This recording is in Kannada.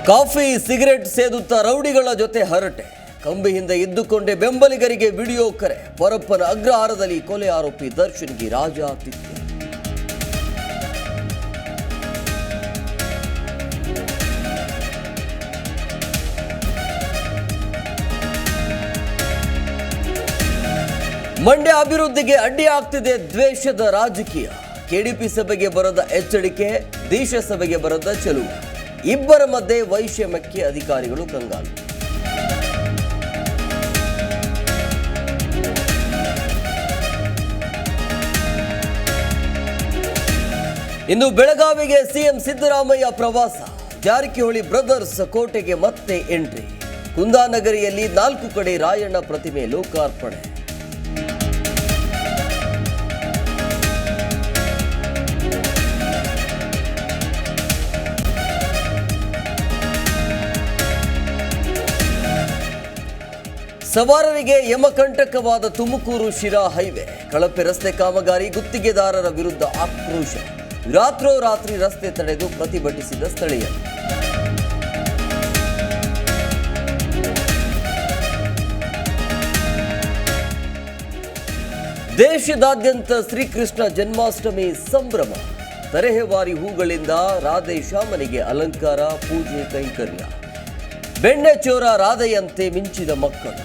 ಕಾಫಿ ಸಿಗರೆಟ್ ಸೇದುತ್ತಾ ರೌಡಿಗಳ ಜೊತೆ ಹರಟೆ, ಕಂಬಿ ಹಿಂದೆ ಇದ್ದುಕೊಂಡೇ ಬೆಂಬಲಿಗರಿಗೆ ವಿಡಿಯೋ ಕರೆ, ಪರಪ್ಪನ ಅಗ್ರಹಾರದಲ್ಲಿ ಕೊಲೆ ಆರೋಪಿ ದರ್ಶನ್ಗೆ ರಾಜಾತಿಥ್ಯ. ಮಂಡ್ಯ ಅಭಿವೃದ್ಧಿಗೆ ಅಡ್ಡಿಯಾಗ್ತಿದೆ ದ್ವೇಷದ ರಾಜಕೀಯ, ಕೆಡಿಪಿ ಸಭೆಗೆ ಬರದ ಎಚ್ಚರಿಕೆ, ದೇಶ ಸಭೆಗೆ ಬರದ ಚೆಲುವು, ಇಬ್ಬರ ಮಧ್ಯೆ ವೈಷಮ್ಯಕ್ಕೆ ಅಧಿಕಾರಿಗಳು ಕಂಗಾಲು. ಇನ್ನು ಬೆಳಗಾವಿಗೆ ಸಿಎಂ ಸಿದ್ದರಾಮಯ್ಯ ಪ್ರವಾಸ, ಜಾರಕಿಹೊಳಿ ಬ್ರದರ್ಸ್ ಕೋಟೆಗೆ ಮತ್ತೆ ಎಂಟ್ರಿ, ಕುಂದಾನಗರಿಯಲ್ಲಿ 4 ಕಡೆ ರಾಯಣ್ಣ ಪ್ರತಿಮೆ ಲೋಕಾರ್ಪಣೆ. ಸವಾರರಿಗೆ ಯಮಕಂಟಕವಾದ ತುಮಕೂರು ಶಿರಾ ಹೈವೇ, ಕಳಪೆ ರಸ್ತೆ ಕಾಮಗಾರಿ, ಗುತ್ತಿಗೆದಾರರ ವಿರುದ್ಧ ಆಕ್ರೋಶ, ರಾತ್ರೋರಾತ್ರಿ ರಸ್ತೆ ತಡೆದು ಪ್ರತಿಭಟಿಸಿದ ಸ್ಥಳೀಯರು. ದೇಶದಾದ್ಯಂತ ಶ್ರೀಕೃಷ್ಣ ಜನ್ಮಾಷ್ಟಮಿ ಸಂಭ್ರಮ, ತರಹೇವಾರಿ ಹೂಗಳಿಂದ ರಾಧೇಶ್ಯಾಮನಿಗೆ ಅಲಂಕಾರ, ಪೂಜೆ ಕೈಂಕರ್ಯ, ಬೆಣ್ಣೆ ಚೋರ ರಾಧೆಯಂತೆ ಮಿಂಚಿದ ಮಕ್ಕಳು.